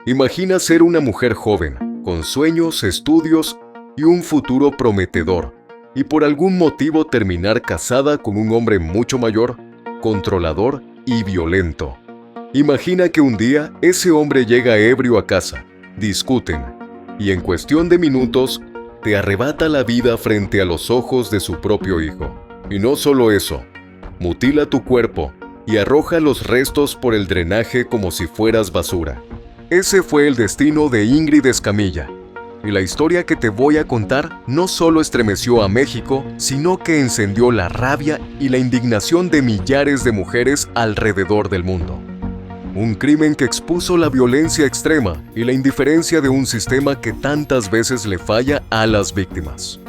Imagina ser una mujer joven, con sueños, estudios y un futuro prometedor, y por algún motivo terminar casada con un hombre mucho mayor, controlador y violento. Imagina que un día ese hombre llega ebrio a casa, discuten, y en cuestión de minutos te arrebata la vida frente a los ojos de su propio hijo. Y no solo eso, mutila tu cuerpo y arroja los restos por el drenaje como si fueras basura. Ese fue el destino de Ingrid Escamilla. Y la historia que te voy a contar no solo estremeció a México, sino que encendió la rabia y la indignación de millares de mujeres alrededor del mundo. Un crimen que expuso la violencia extrema y la indiferencia de un sistema que tantas veces le falla a las víctimas.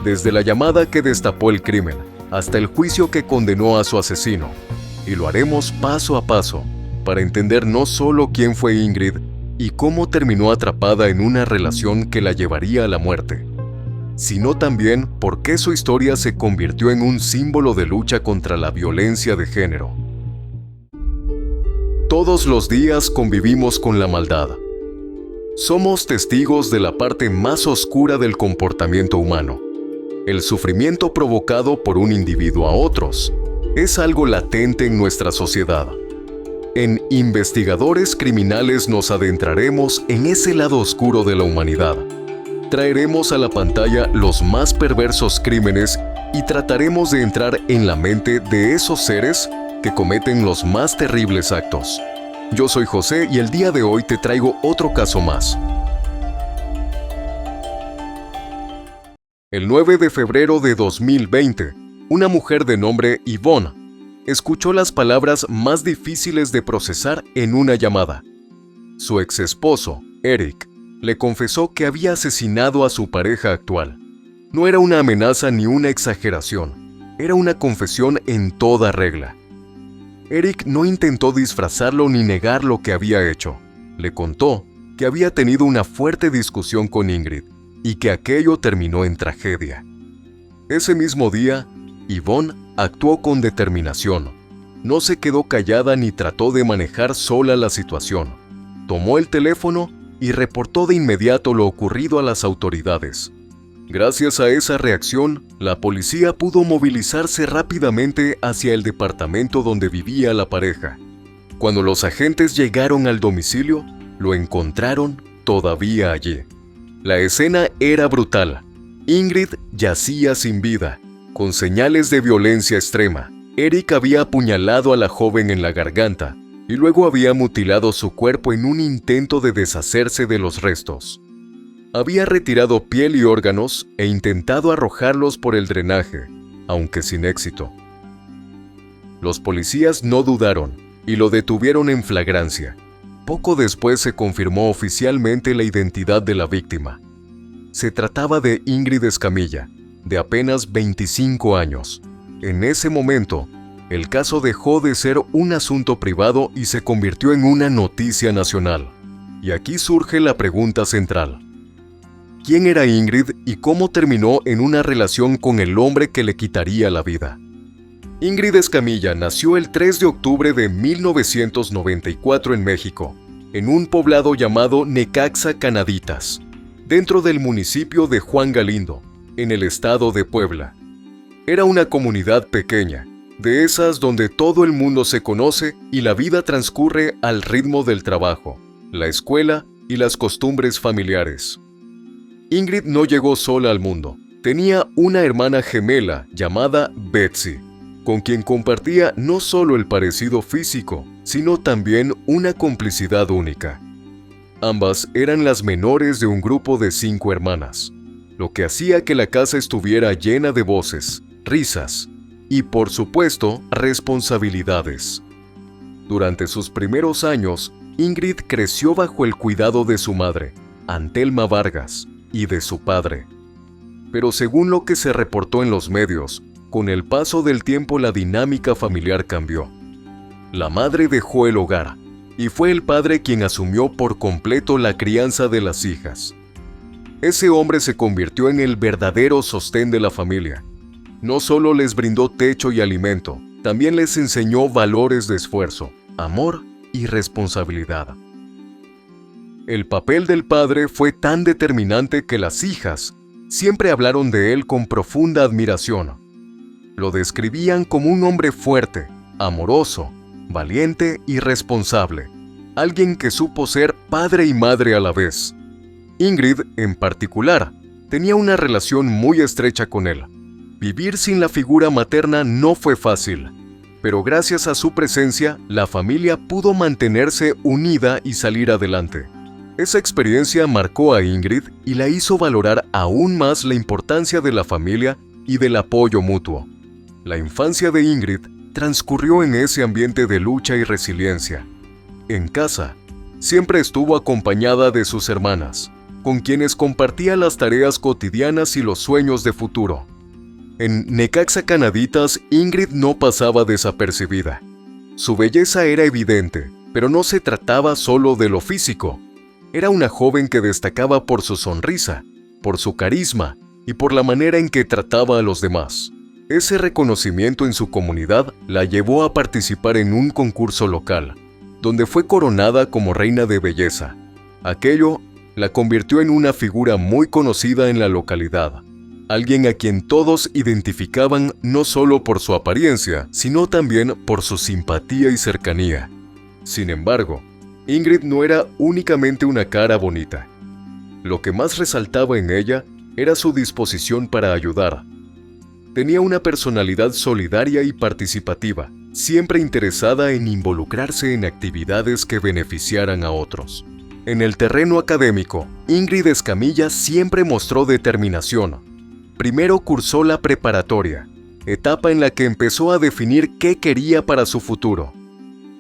Desde la llamada que destapó el crimen, hasta el juicio que condenó a su asesino. Y lo haremos paso a paso, para entender no solo quién fue Ingrid y cómo terminó atrapada en una relación que la llevaría a la muerte, sino también por qué su historia se convirtió en un símbolo de lucha contra la violencia de género. Todos los días convivimos con la maldad. Somos testigos de la parte más oscura del comportamiento humano. El sufrimiento provocado por un individuo a otros es algo latente en nuestra sociedad. En Investigadores Criminales nos adentraremos en ese lado oscuro de la humanidad. Traeremos a la pantalla los más perversos crímenes y trataremos de entrar en la mente de esos seres que cometen los más terribles actos. Yo soy José y el día de hoy te traigo otro caso más. El 9 de febrero de 2020, una mujer de nombre Yvonne escuchó las palabras más difíciles de procesar en una llamada. Su exesposo, Eric, le confesó que había asesinado a su pareja actual. No era una amenaza ni una exageración, era una confesión en toda regla. Eric no intentó disfrazarlo ni negar lo que había hecho. Le contó que había tenido una fuerte discusión con Ingrid y que aquello terminó en tragedia. Ese mismo día, Yvonne actuó con determinación. No se quedó callada ni trató de manejar sola la situación. Tomó el teléfono y reportó de inmediato lo ocurrido a las autoridades. Gracias a esa reacción, la policía pudo movilizarse rápidamente hacia el departamento donde vivía la pareja. Cuando los agentes llegaron al domicilio, lo encontraron todavía allí. La escena era brutal. Ingrid yacía sin vida, con señales de violencia extrema. Eric había apuñalado a la joven en la garganta y luego había mutilado su cuerpo en un intento de deshacerse de los restos. Había retirado piel y órganos e intentado arrojarlos por el drenaje, aunque sin éxito. Los policías no dudaron y lo detuvieron en flagrancia. Poco después se confirmó oficialmente la identidad de la víctima. Se trataba de Ingrid Escamilla, de apenas 25 años. En ese momento, el caso dejó de ser un asunto privado y se convirtió en una noticia nacional. Y aquí surge la pregunta central. ¿Quién era Ingrid y cómo terminó en una relación con el hombre que le quitaría la vida? Ingrid Escamilla nació el 3 de octubre de 1994 en México, en un poblado llamado Necaxa Canaditas, dentro del municipio de Juan Galindo, en el estado de Puebla. Era una comunidad pequeña, de esas donde todo el mundo se conoce y la vida transcurre al ritmo del trabajo, la escuela y las costumbres familiares. Ingrid no llegó sola al mundo. Tenía una hermana gemela llamada Betsy, con quien compartía no solo el parecido físico, sino también una complicidad única. Ambas eran las menores de un grupo de 5 hermanas, lo que hacía que la casa estuviera llena de voces, risas y, por supuesto, responsabilidades. Durante sus primeros años, Ingrid creció bajo el cuidado de su madre, Antelma Vargas, y de su padre. Pero según lo que se reportó en los medios, con el paso del tiempo la dinámica familiar cambió. La madre dejó el hogar, y fue el padre quien asumió por completo la crianza de las hijas. Ese hombre se convirtió en el verdadero sostén de la familia. No solo les brindó techo y alimento, también les enseñó valores de esfuerzo, amor y responsabilidad. El papel del padre fue tan determinante que las hijas siempre hablaron de él con profunda admiración. Lo describían como un hombre fuerte, amoroso, valiente y responsable, alguien que supo ser padre y madre a la vez. Ingrid, en particular, tenía una relación muy estrecha con él. Vivir sin la figura materna no fue fácil, pero gracias a su presencia, la familia pudo mantenerse unida y salir adelante. Esa experiencia marcó a Ingrid y la hizo valorar aún más la importancia de la familia y del apoyo mutuo. La infancia de Ingrid transcurrió en ese ambiente de lucha y resiliencia. En casa, siempre estuvo acompañada de sus hermanas, con quienes compartía las tareas cotidianas y los sueños de futuro. En Necaxa Canaditas, Ingrid no pasaba desapercibida. Su belleza era evidente, pero no se trataba solo de lo físico. Era una joven que destacaba por su sonrisa, por su carisma y por la manera en que trataba a los demás. Ese reconocimiento en su comunidad la llevó a participar en un concurso local, donde fue coronada como reina de belleza. Aquello la convirtió en una figura muy conocida en la localidad, alguien a quien todos identificaban no solo por su apariencia, sino también por su simpatía y cercanía. Sin embargo, Ingrid no era únicamente una cara bonita. Lo que más resaltaba en ella era su disposición para ayudar. Tenía una personalidad solidaria y participativa, siempre interesada en involucrarse en actividades que beneficiaran a otros. En el terreno académico, Ingrid Escamilla siempre mostró determinación. Primero cursó la preparatoria, etapa en la que empezó a definir qué quería para su futuro.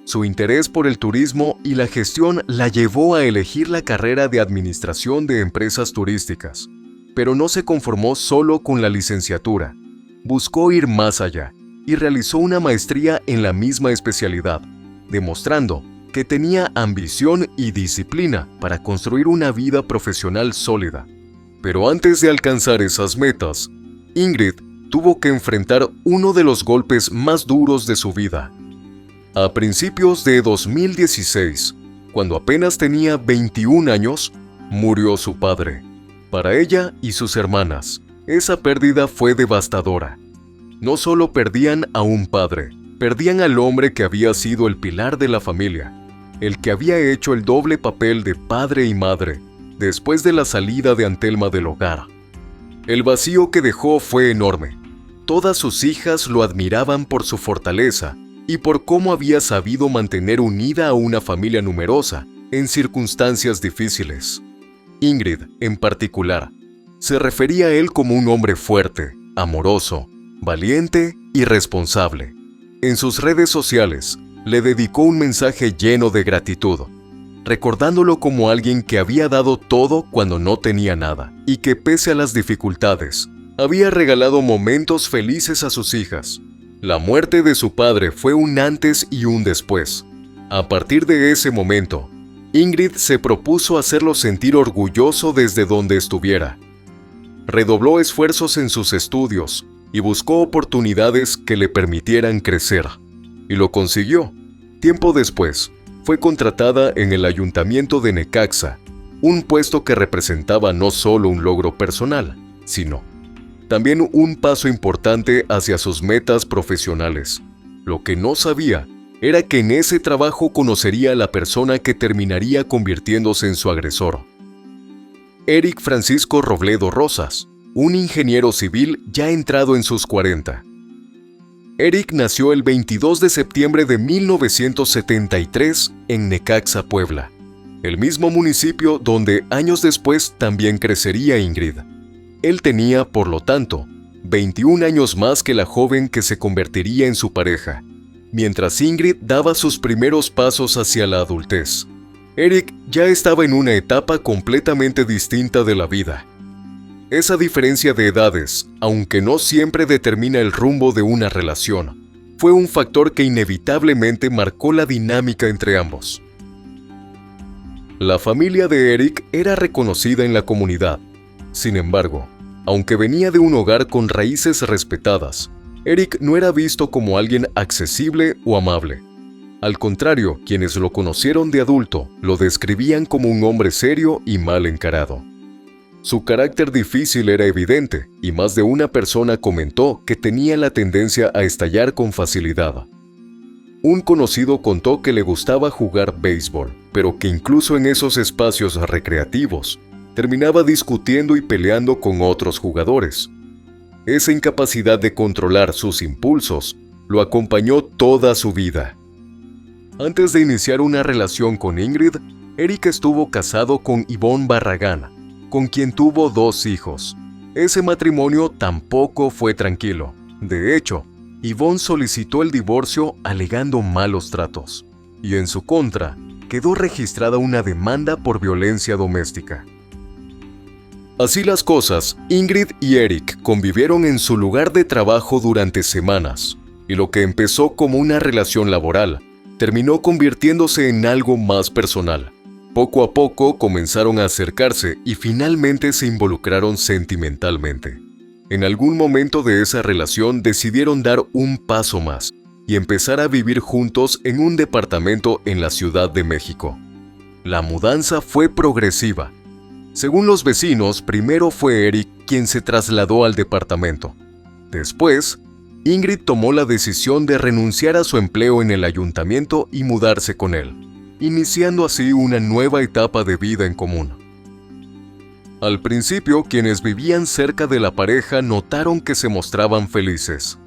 Su interés por el turismo y la gestión la llevó a elegir la carrera de Administración de Empresas Turísticas, pero no se conformó solo con la licenciatura. Buscó ir más allá y realizó una maestría en la misma especialidad, demostrando que tenía ambición y disciplina para construir una vida profesional sólida. Pero antes de alcanzar esas metas, Ingrid tuvo que enfrentar uno de los golpes más duros de su vida. A principios de 2016, cuando apenas tenía 21 años, murió su padre. Para ella y sus hermanas, esa pérdida fue devastadora. No solo perdían a un padre, perdían al hombre que había sido el pilar de la familia, el que había hecho el doble papel de padre y madre después de la salida de Antelma del hogar. El vacío que dejó fue enorme. Todas sus hijas lo admiraban por su fortaleza y por cómo había sabido mantener unida a una familia numerosa en circunstancias difíciles. Ingrid, en particular, se refería a él como un hombre fuerte, amoroso, valiente y responsable. En sus redes sociales, le dedicó un mensaje lleno de gratitud, recordándolo como alguien que había dado todo cuando no tenía nada y que pese a las dificultades, había regalado momentos felices a sus hijas. La muerte de su padre fue un antes y un después. A partir de ese momento, Ingrid se propuso hacerlo sentir orgulloso desde donde estuviera. Redobló esfuerzos en sus estudios y buscó oportunidades que le permitieran crecer. Y lo consiguió. Tiempo después, fue contratada en el Ayuntamiento de Necaxa, un puesto que representaba no solo un logro personal, sino también un paso importante hacia sus metas profesionales. Lo que no sabía era que en ese trabajo conocería a la persona que terminaría convirtiéndose en su agresor. Eric Francisco Robledo Rosas, un ingeniero civil ya entrado en sus 40. Eric nació el 22 de septiembre de 1973 en Necaxa, Puebla, el mismo municipio donde años después también crecería Ingrid. Él tenía, por lo tanto, 21 años más que la joven que se convertiría en su pareja, mientras Ingrid daba sus primeros pasos hacia la adultez. Eric ya estaba en una etapa completamente distinta de la vida. Esa diferencia de edades, aunque no siempre determina el rumbo de una relación, fue un factor que inevitablemente marcó la dinámica entre ambos. La familia de Eric era reconocida en la comunidad. Sin embargo, aunque venía de un hogar con raíces respetadas, Eric no era visto como alguien accesible o amable. Al contrario, quienes lo conocieron de adulto lo describían como un hombre serio y mal encarado. Su carácter difícil era evidente y más de una persona comentó que tenía la tendencia a estallar con facilidad. Un conocido contó que le gustaba jugar béisbol, pero que incluso en esos espacios recreativos terminaba discutiendo y peleando con otros jugadores. Esa incapacidad de controlar sus impulsos lo acompañó toda su vida. Antes de iniciar una relación con Ingrid, Eric estuvo casado con Yvonne Barragán, con quien tuvo 2 hijos. Ese matrimonio tampoco fue tranquilo. De hecho, Yvonne solicitó el divorcio alegando malos tratos, y en su contra quedó registrada una demanda por violencia doméstica. Así las cosas, Ingrid y Eric convivieron en su lugar de trabajo durante semanas, y lo que empezó como una relación laboral terminó convirtiéndose en algo más personal. Poco a poco comenzaron a acercarse y finalmente se involucraron sentimentalmente. En algún momento de esa relación decidieron dar un paso más y empezar a vivir juntos en un departamento en la Ciudad de México. La mudanza fue progresiva. Según los vecinos, primero fue Eric quien se trasladó al departamento. Después, Ingrid tomó la decisión de renunciar a su empleo en el ayuntamiento y mudarse con él, iniciando así una nueva etapa de vida en común. Al principio, quienes vivían cerca de la pareja notaron que se mostraban felices.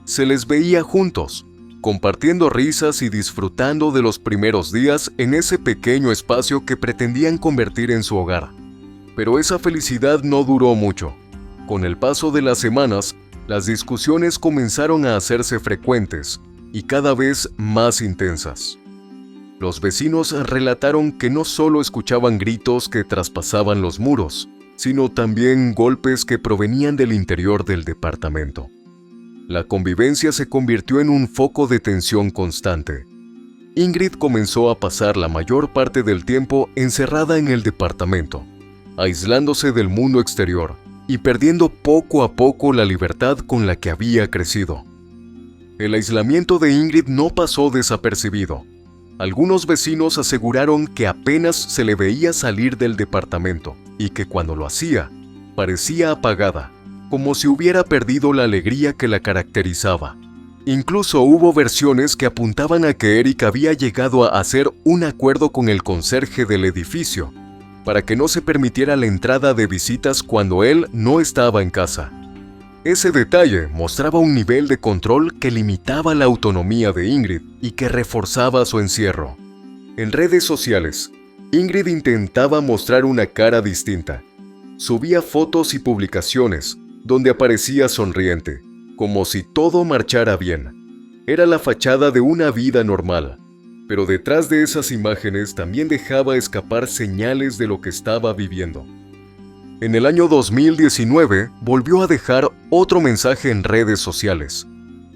Se les veía juntos, compartiendo risas y disfrutando de los primeros días en ese pequeño espacio que pretendían convertir en su hogar. Pero esa felicidad no duró mucho. Con el paso de las semanas, las discusiones comenzaron a hacerse frecuentes y cada vez más intensas. Los vecinos relataron que no solo escuchaban gritos que traspasaban los muros, sino también golpes que provenían del interior del departamento. La convivencia se convirtió en un foco de tensión constante. Ingrid comenzó a pasar la mayor parte del tiempo encerrada en el departamento, aislándose del mundo exterior y perdiendo poco a poco la libertad con la que había crecido. El aislamiento de Ingrid no pasó desapercibido. Algunos vecinos aseguraron que apenas se le veía salir del departamento y que cuando lo hacía, parecía apagada, como si hubiera perdido la alegría que la caracterizaba. Incluso hubo versiones que apuntaban a que Eric había llegado a hacer un acuerdo con el conserje del edificio para que no se permitiera la entrada de visitas cuando él no estaba en casa. Ese detalle mostraba un nivel de control que limitaba la autonomía de Ingrid y que reforzaba su encierro. En redes sociales, Ingrid intentaba mostrar una cara distinta. Subía fotos y publicaciones donde aparecía sonriente, como si todo marchara bien. Era la fachada de una vida normal, pero detrás de esas imágenes también dejaba escapar señales de lo que estaba viviendo. En el año 2019 volvió a dejar otro mensaje en redes sociales,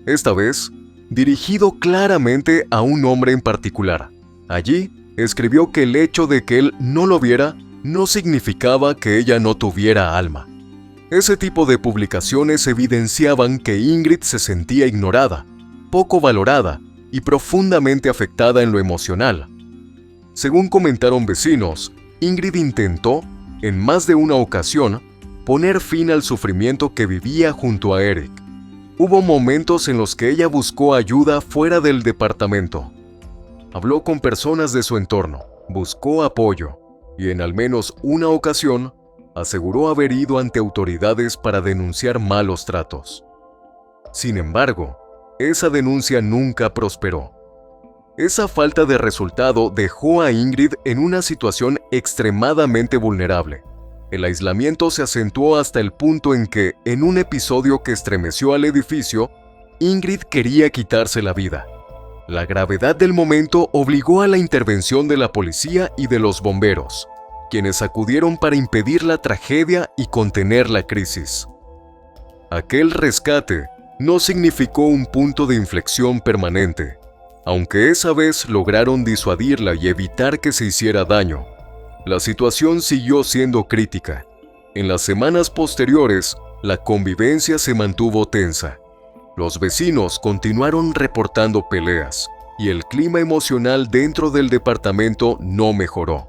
esta vez dirigido claramente a un hombre en particular. Allí escribió que el hecho de que él no lo viera no significaba que ella no tuviera alma. Ese tipo de publicaciones evidenciaban que Ingrid se sentía ignorada, poco valorada y profundamente afectada en lo emocional. Según comentaron vecinos, Ingrid intentó, en más de una ocasión, poner fin al sufrimiento que vivía junto a Eric. Hubo momentos en los que ella buscó ayuda fuera del departamento. Habló con personas de su entorno, buscó apoyo y en al menos una ocasión aseguró haber ido ante autoridades para denunciar malos tratos. Sin embargo, esa denuncia nunca prosperó. Esa falta de resultado dejó a Ingrid en una situación extremadamente vulnerable. El aislamiento se acentuó hasta el punto en que, en un episodio que estremeció al edificio, Ingrid quería quitarse la vida. La gravedad del momento obligó a la intervención de la policía y de los bomberos, quienes acudieron para impedir la tragedia y contener la crisis. Aquel rescate no significó un punto de inflexión permanente, aunque esa vez lograron disuadirla y evitar que se hiciera daño. La situación siguió siendo crítica. En las semanas posteriores, la convivencia se mantuvo tensa. Los vecinos continuaron reportando peleas y el clima emocional dentro del departamento no mejoró.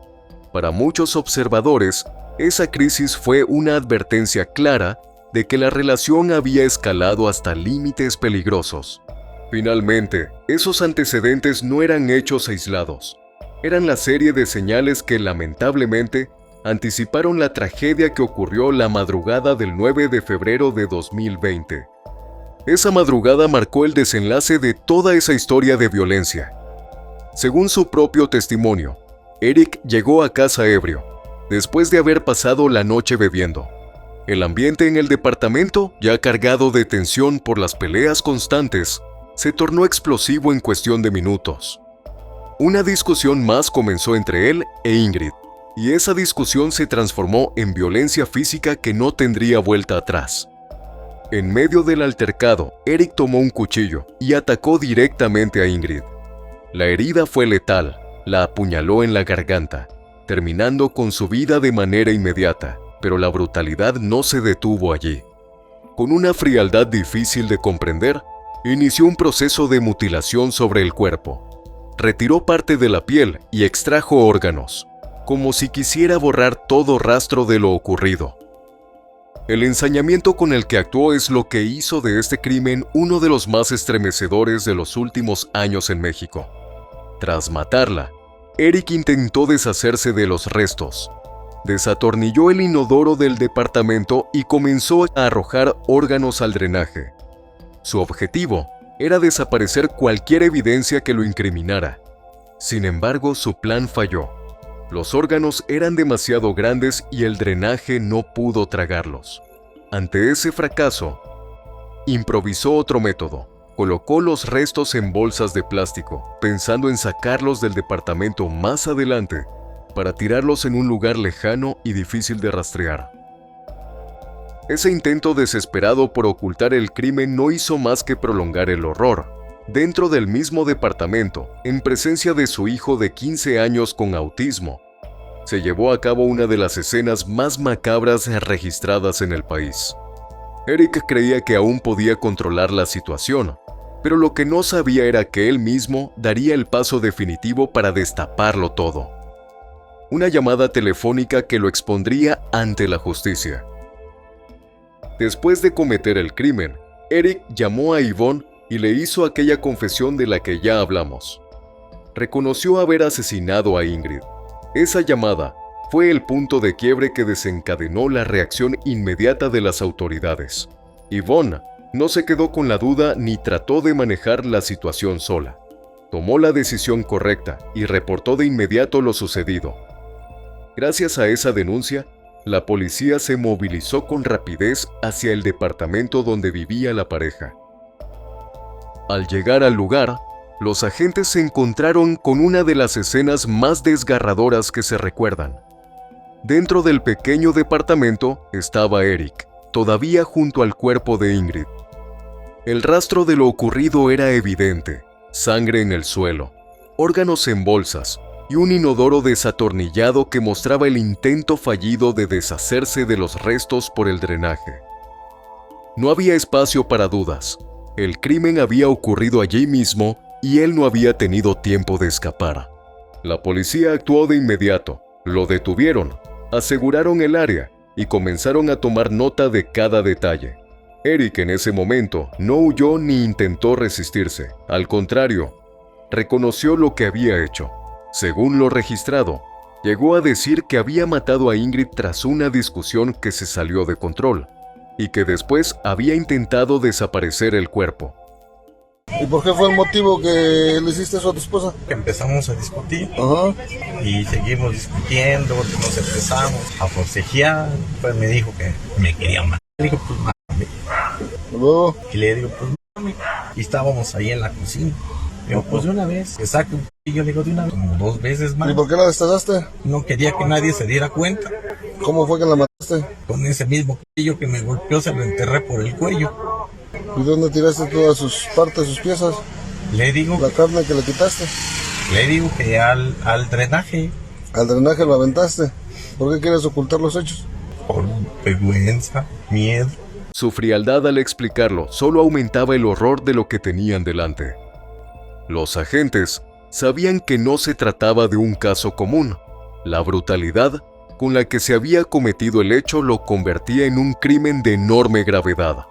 Para muchos observadores, esa crisis fue una advertencia clara de que la relación había escalado hasta límites peligrosos. Finalmente, esos antecedentes no eran hechos aislados. Eran la serie de señales que, lamentablemente, anticiparon la tragedia que ocurrió la madrugada del 9 de febrero de 2020. Esa madrugada marcó el desenlace de toda esa historia de violencia. Según su propio testimonio, Eric llegó a casa ebrio, después de haber pasado la noche bebiendo. El ambiente en el departamento, ya cargado de tensión por las peleas constantes, se tornó explosivo en cuestión de minutos. Una discusión más comenzó entre él e Ingrid, y esa discusión se transformó en violencia física que no tendría vuelta atrás. En medio del altercado, Eric tomó un cuchillo y atacó directamente a Ingrid. La herida fue letal, la apuñaló en la garganta, terminando con su vida de manera inmediata, pero la brutalidad no se detuvo allí. Con una frialdad difícil de comprender, inició un proceso de mutilación sobre el cuerpo. Retiró parte de la piel y extrajo órganos, como si quisiera borrar todo rastro de lo ocurrido. El ensañamiento con el que actuó es lo que hizo de este crimen uno de los más estremecedores de los últimos años en México. Tras matarla, Eric intentó deshacerse de los restos. Desatornilló el inodoro del departamento y comenzó a arrojar órganos al drenaje. Su objetivo era desaparecer cualquier evidencia que lo incriminara. Sin embargo, su plan falló. Los órganos eran demasiado grandes y el drenaje no pudo tragarlos. Ante ese fracaso, improvisó otro método. Colocó los restos en bolsas de plástico, pensando en sacarlos del departamento más adelante para tirarlos en un lugar lejano y difícil de rastrear. Ese intento desesperado por ocultar el crimen no hizo más que prolongar el horror. Dentro del mismo departamento, en presencia de su hijo de 15 años con autismo, se llevó a cabo una de las escenas más macabras registradas en el país. Eric creía que aún podía controlar la situación, pero lo que no sabía era que él mismo daría el paso definitivo para destaparlo todo. Una llamada telefónica que lo expondría ante la justicia. Después de cometer el crimen, Eric llamó a Yvonne y le hizo aquella confesión de la que ya hablamos. Reconoció haber asesinado a Ingrid. Esa llamada fue el punto de quiebre que desencadenó la reacción inmediata de las autoridades. Yvonne no se quedó con la duda ni trató de manejar la situación sola. Tomó la decisión correcta y reportó de inmediato lo sucedido. Gracias a esa denuncia, la policía se movilizó con rapidez hacia el departamento donde vivía la pareja. Al llegar al lugar, los agentes se encontraron con una de las escenas más desgarradoras que se recuerdan. Dentro del pequeño departamento estaba Eric, todavía junto al cuerpo de Ingrid. El rastro de lo ocurrido era evidente: sangre en el suelo, órganos en bolsas y un inodoro desatornillado que mostraba el intento fallido de deshacerse de los restos por el drenaje. No había espacio para dudas. El crimen había ocurrido allí mismo y él no había tenido tiempo de escapar. La policía actuó de inmediato, lo detuvieron, aseguraron el área y comenzaron a tomar nota de cada detalle. Eric en ese momento no huyó ni intentó resistirse. Al contrario, reconoció lo que había hecho. Según lo registrado, llegó a decir que había matado a Ingrid tras una discusión que se salió de control y que después había intentado desaparecer el cuerpo. ¿Y por qué fue el motivo que le hiciste eso a tu esposa? Que empezamos a discutir. Ajá. Y seguimos discutiendo, nos empezamos a forcejear. Pues me dijo que me quería matar. Le digo, pues mami. Luego, Y le digo, pues mami. Y estábamos ahí en la cocina. Le digo, pues de una vez, que saque un cuchillo. Le digo, de una vez, como 2 veces más. ¿y por qué la destazaste? No quería que nadie se diera cuenta. ¿Cómo fue que la mataste? Con ese mismo cuchillo que me golpeó, se lo enterré por el cuello. ¿Y dónde tiraste todas sus partes, sus piezas? Le digo La carne que le quitaste. que al drenaje. Al drenaje lo aventaste. ¿Por qué quieres ocultar los hechos? Por vergüenza, miedo. Su frialdad al explicarlo solo aumentaba el horror de lo que tenían delante. Los agentes sabían que no se trataba de un caso común. La brutalidad con la que se había cometido el hecho lo convertía en un crimen de enorme gravedad.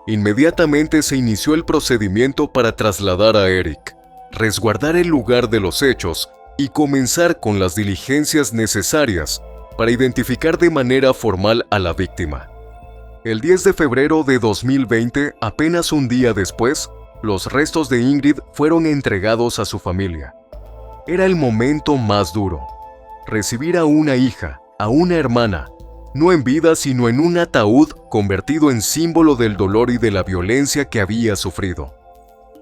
Inmediatamente se inició el procedimiento para trasladar a Eric, resguardar el lugar de los hechos y comenzar con las diligencias necesarias para identificar de manera formal a la víctima. El 10 de febrero de 2020, apenas un día después, los restos de Ingrid fueron entregados a su familia. Era el momento más duro. Recibir a una hija, a una hermana, no en vida sino en un ataúd convertido en símbolo del dolor y de la violencia que había sufrido.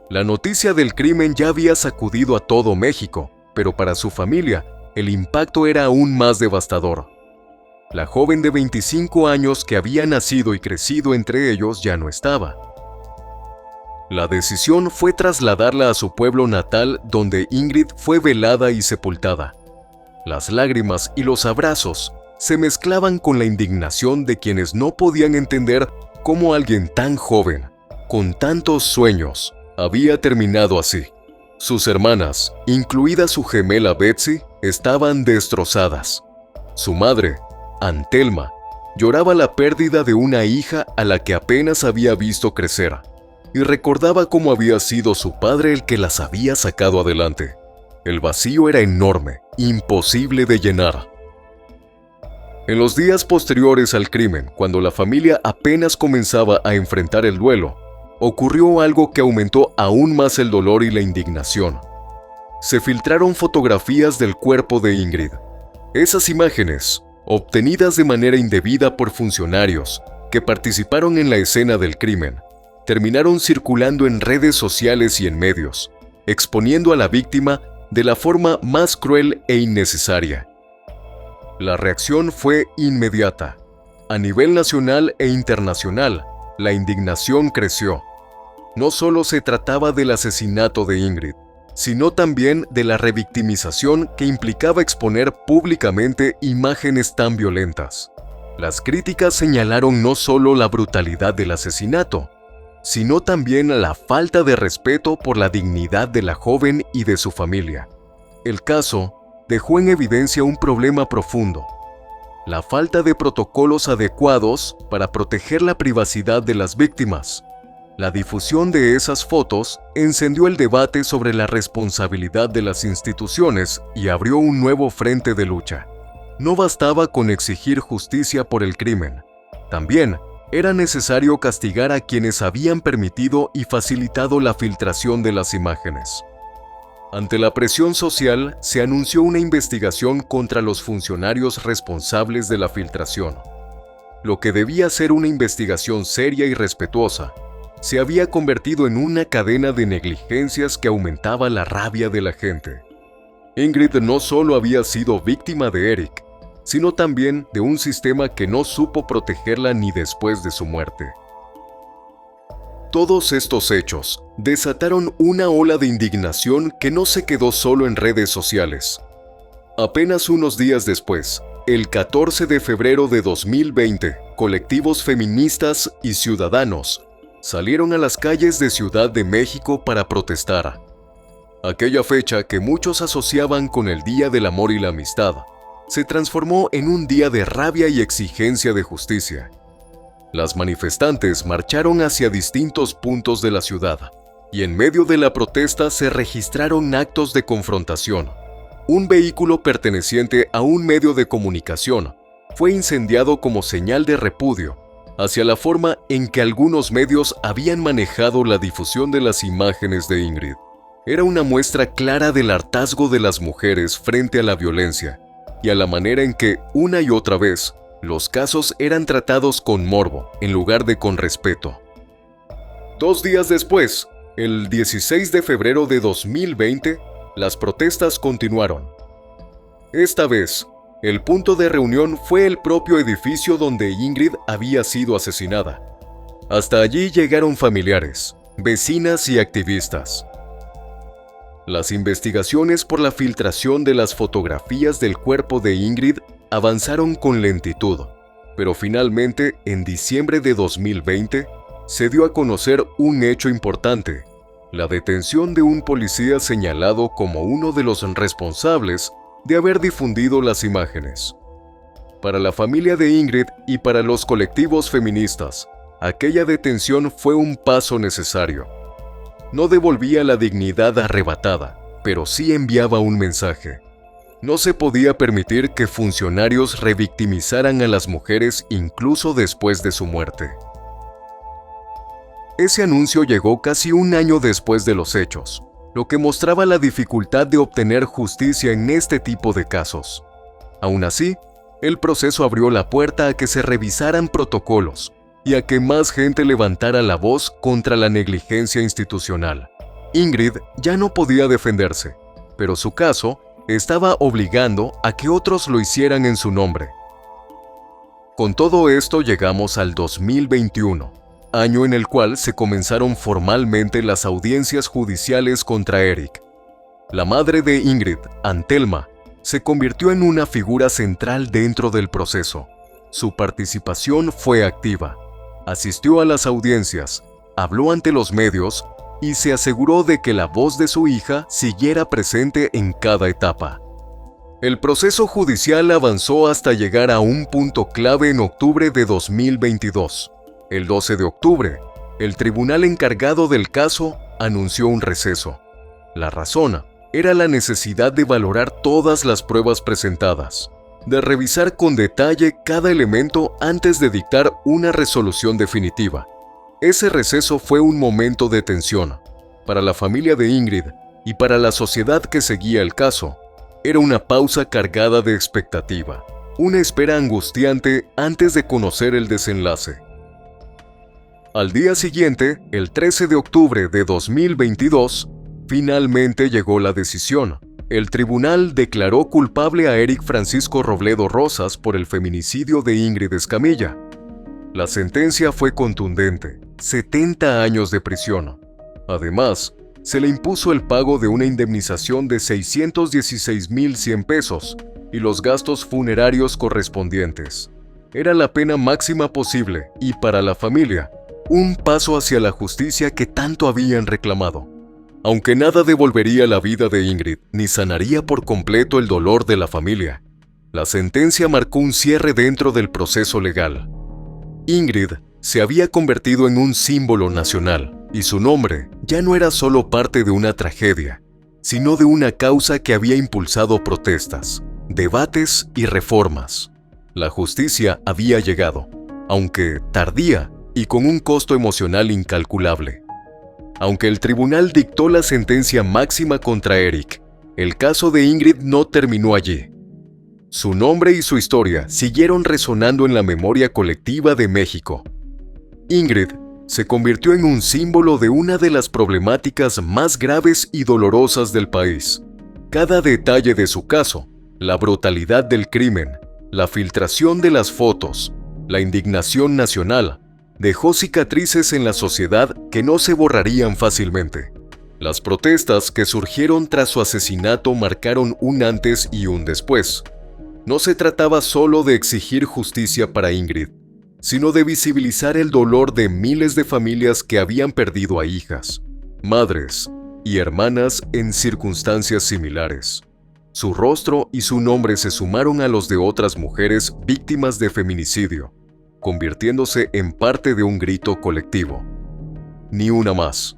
La noticia del crimen ya había sacudido a todo México, pero para su familia, el impacto era aún más devastador. La joven de 25 años que había nacido y crecido entre ellos ya no estaba. La decisión fue trasladarla a su pueblo natal, donde Ingrid fue velada y sepultada. Las lágrimas y los abrazos se mezclaban con la indignación de quienes no podían entender cómo alguien tan joven, con tantos sueños, había terminado así. Sus hermanas, incluida su gemela Betsy, estaban destrozadas. Su madre, Antelma, lloraba la pérdida de una hija a la que apenas había visto crecer, y recordaba cómo había sido su padre el que las había sacado adelante. El vacío era enorme, imposible de llenar. En los días posteriores al crimen, cuando la familia apenas comenzaba a enfrentar el duelo, ocurrió algo que aumentó aún más el dolor y la indignación. Se filtraron fotografías del cuerpo de Ingrid. Esas imágenes, obtenidas de manera indebida por funcionarios que participaron en la escena del crimen, terminaron circulando en redes sociales y en medios, exponiendo a la víctima de la forma más cruel e innecesaria. La reacción fue inmediata. A nivel nacional e internacional, la indignación creció. No solo se trataba del asesinato de Ingrid, sino también de la revictimización que implicaba exponer públicamente imágenes tan violentas. Las críticas señalaron no solo la brutalidad del asesinato, sino también la falta de respeto por la dignidad de la joven y de su familia. El caso dejó en evidencia un problema profundo: la falta de protocolos adecuados para proteger la privacidad de las víctimas. La difusión de esas fotos encendió el debate sobre la responsabilidad de las instituciones y abrió un nuevo frente de lucha. No bastaba con exigir justicia por el crimen. También era necesario castigar a quienes habían permitido y facilitado la filtración de las imágenes. Ante la presión social, se anunció una investigación contra los funcionarios responsables de la filtración. Lo que debía ser una investigación seria y respetuosa, se había convertido en una cadena de negligencias que aumentaba la rabia de la gente. Ingrid no solo había sido víctima de Eric, sino también de un sistema que no supo protegerla ni después de su muerte. Todos estos hechos desataron una ola de indignación que no se quedó solo en redes sociales. Apenas unos días después, el 14 de febrero de 2020, colectivos feministas y ciudadanos salieron a las calles de Ciudad de México para protestar. Aquella fecha que muchos asociaban con el Día del Amor y la Amistad, se transformó en un día de rabia y exigencia de justicia. Las manifestantes marcharon hacia distintos puntos de la ciudad, y en medio de la protesta se registraron actos de confrontación. Un vehículo perteneciente a un medio de comunicación fue incendiado como señal de repudio hacia la forma en que algunos medios habían manejado la difusión de las imágenes de Ingrid. Era una muestra clara del hartazgo de las mujeres frente a la violencia y a la manera en que, una y otra vez, los casos eran tratados con morbo en lugar de con respeto. 2 días después, el 16 de febrero de 2020, las protestas continuaron. Esta vez, el punto de reunión fue el propio edificio donde Ingrid había sido asesinada. Hasta allí llegaron familiares, vecinas y activistas. Las investigaciones por la filtración de las fotografías del cuerpo de Ingrid avanzaron con lentitud, pero finalmente, en diciembre de 2020, se dio a conocer un hecho importante. la detención de un policía señalado como uno de los responsables de haber difundido las imágenes. Para la familia de Ingrid y para los colectivos feministas, aquella detención fue un paso necesario. No devolvía la dignidad arrebatada, pero sí enviaba un mensaje. No se podía permitir que funcionarios revictimizaran a las mujeres incluso después de su muerte. Ese anuncio llegó casi un año después de los hechos, lo que mostraba la dificultad de obtener justicia en este tipo de casos. Aún así, el proceso abrió la puerta a que se revisaran protocolos y a que más gente levantara la voz contra la negligencia institucional. Ingrid ya no podía defenderse, pero su caso estaba obligando a que otros lo hicieran en su nombre. Con todo esto llegamos al 2021, año en el cual se comenzaron formalmente las audiencias judiciales contra Eric. La madre de Ingrid, Antelma, se convirtió en una figura central dentro del proceso. Su participación fue activa. Asistió a las audiencias, habló ante los medios y se aseguró de que la voz de su hija siguiera presente en cada etapa. El proceso judicial avanzó hasta llegar a un punto clave en octubre de 2022. El 12 de octubre, el tribunal encargado del caso anunció un receso. La razón era la necesidad de valorar todas las pruebas presentadas, de revisar con detalle cada elemento antes de dictar una resolución definitiva. Ese receso fue un momento de tensión. Para la familia de Ingrid y para la sociedad que seguía el caso, era una pausa cargada de expectativa, una espera angustiante antes de conocer el desenlace. Al día siguiente, el 13 de octubre de 2022, finalmente llegó la decisión. El tribunal declaró culpable a Eric Francisco Robledo Rosas por el feminicidio de Ingrid Escamilla. La sentencia fue contundente, 70 años de prisión. Además, se le impuso el pago de una indemnización de 616,100 pesos y los gastos funerarios correspondientes. Era la pena máxima posible y, para la familia, un paso hacia la justicia que tanto habían reclamado. Aunque nada devolvería la vida de Ingrid ni sanaría por completo el dolor de la familia, la sentencia marcó un cierre dentro del proceso legal. Ingrid se había convertido en un símbolo nacional y su nombre ya no era solo parte de una tragedia, sino de una causa que había impulsado protestas, debates y reformas. La justicia había llegado, aunque tardía y con un costo emocional incalculable. Aunque el tribunal dictó la sentencia máxima contra Eric, el caso de Ingrid no terminó allí. Su nombre y su historia siguieron resonando en la memoria colectiva de México. Ingrid se convirtió en un símbolo de una de las problemáticas más graves y dolorosas del país. Cada detalle de su caso, la brutalidad del crimen, la filtración de las fotos, la indignación nacional, dejó cicatrices en la sociedad que no se borrarían fácilmente. Las protestas que surgieron tras su asesinato marcaron un antes y un después. No se trataba solo de exigir justicia para Ingrid, sino de visibilizar el dolor de miles de familias que habían perdido a hijas, madres y hermanas en circunstancias similares. Su rostro y su nombre se sumaron a los de otras mujeres víctimas de feminicidio, convirtiéndose en parte de un grito colectivo. Ni una más.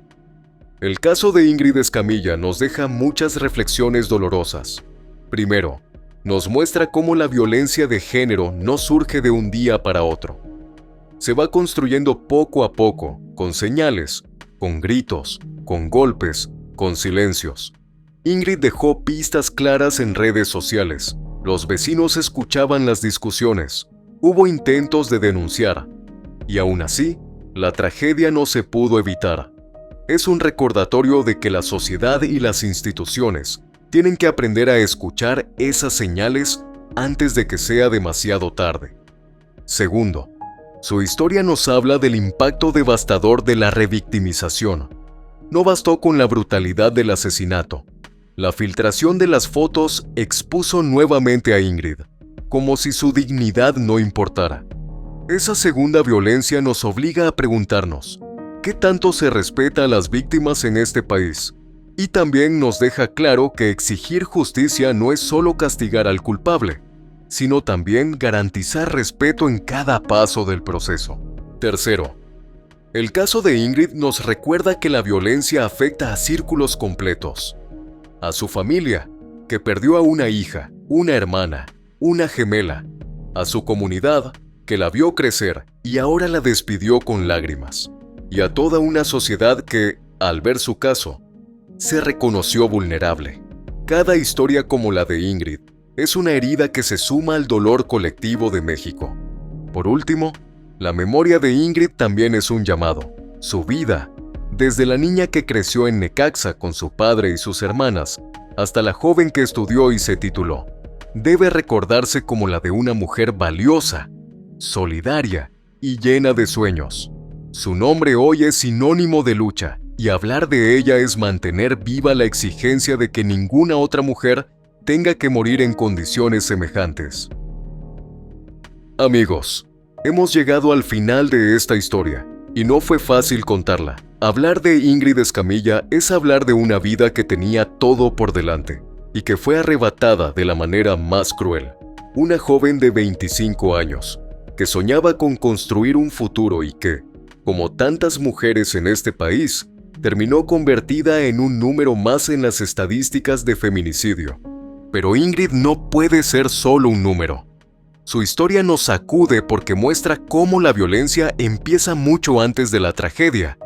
El caso de Ingrid Escamilla nos deja muchas reflexiones dolorosas. Primero, nos muestra cómo la violencia de género no surge de un día para otro. Se va construyendo poco a poco, con señales, con gritos, con golpes, con silencios. Ingrid dejó pistas claras en redes sociales. Los vecinos escuchaban las discusiones. Hubo intentos de denunciar. Y aún así, la tragedia no se pudo evitar. Es un recordatorio de que la sociedad y las instituciones tienen que aprender a escuchar esas señales antes de que sea demasiado tarde. Segundo, su historia nos habla del impacto devastador de la revictimización. No bastó con la brutalidad del asesinato. La filtración de las fotos expuso nuevamente a Ingrid, como si su dignidad no importara. Esa segunda violencia nos obliga a preguntarnos, qué tanto se respeta a las víctimas en este país. Y también nos deja claro que exigir justicia no es solo castigar al culpable, sino también garantizar respeto en cada paso del proceso. Tercero, el caso de Ingrid nos recuerda que la violencia afecta a círculos completos. A su familia, que perdió a una hija, una hermana, una gemela. A su comunidad, que la vio crecer y ahora la despidió con lágrimas. Y a toda una sociedad que, al ver su caso, se reconoció vulnerable. Cada historia como la de Ingrid es una herida que se suma al dolor colectivo de México. Por último, la memoria de Ingrid también es un llamado. Su vida, desde la niña que creció en Necaxa con su padre y sus hermanas, hasta la joven que estudió y se tituló, debe recordarse como la de una mujer valiosa, solidaria y llena de sueños. Su nombre hoy es sinónimo de lucha, y hablar de ella es mantener viva la exigencia de que ninguna otra mujer tenga que morir en condiciones semejantes. Amigos, hemos llegado al final de esta historia, y no fue fácil contarla. Hablar de Ingrid Escamilla es hablar de una vida que tenía todo por delante, y que fue arrebatada de la manera más cruel. Una joven de 25 años, que soñaba con construir un futuro y que, como tantas mujeres en este país, terminó convertida en un número más en las estadísticas de feminicidio. Pero Ingrid no puede ser solo un número. Su historia nos sacude porque muestra cómo la violencia empieza mucho antes de la tragedia.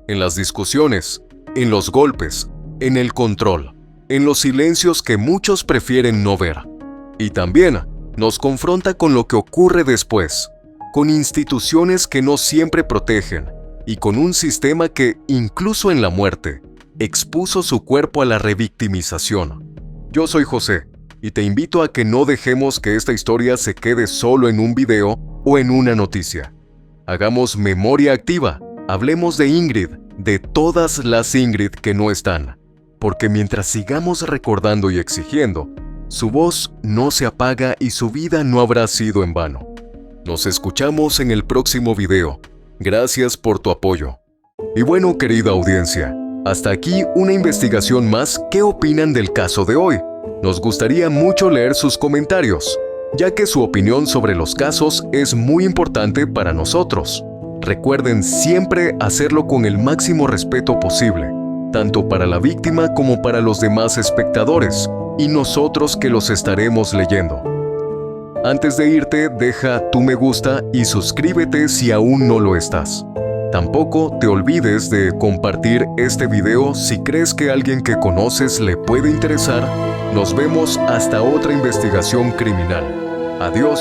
En las discusiones, en los golpes, en el control, en los silencios que muchos prefieren no ver. Y también nos confronta con lo que ocurre después, con instituciones que no siempre protegen y con un sistema que, incluso en la muerte, expuso su cuerpo a la revictimización. Yo soy José, y te invito a que no dejemos que esta historia se quede solo en un video o en una noticia. Hagamos memoria activa, hablemos de Ingrid, de todas las Ingrid que no están, porque mientras sigamos recordando y exigiendo, su voz no se apaga y su vida no habrá sido en vano. Nos escuchamos en el próximo video. Gracias por tu apoyo. Y bueno, querida audiencia, hasta aquí una investigación más. ¿Qué opinan del caso de hoy? Nos gustaría mucho leer sus comentarios, ya que su opinión sobre los casos es muy importante para nosotros. Recuerden siempre hacerlo con el máximo respeto posible, tanto para la víctima como para los demás espectadores, y nosotros que los estaremos leyendo. Antes de irte, deja tu me gusta y suscríbete si aún no lo estás. Tampoco te olvides de compartir este video si crees que a alguien que conoces le puede interesar. Nos vemos hasta otra investigación criminal. Adiós.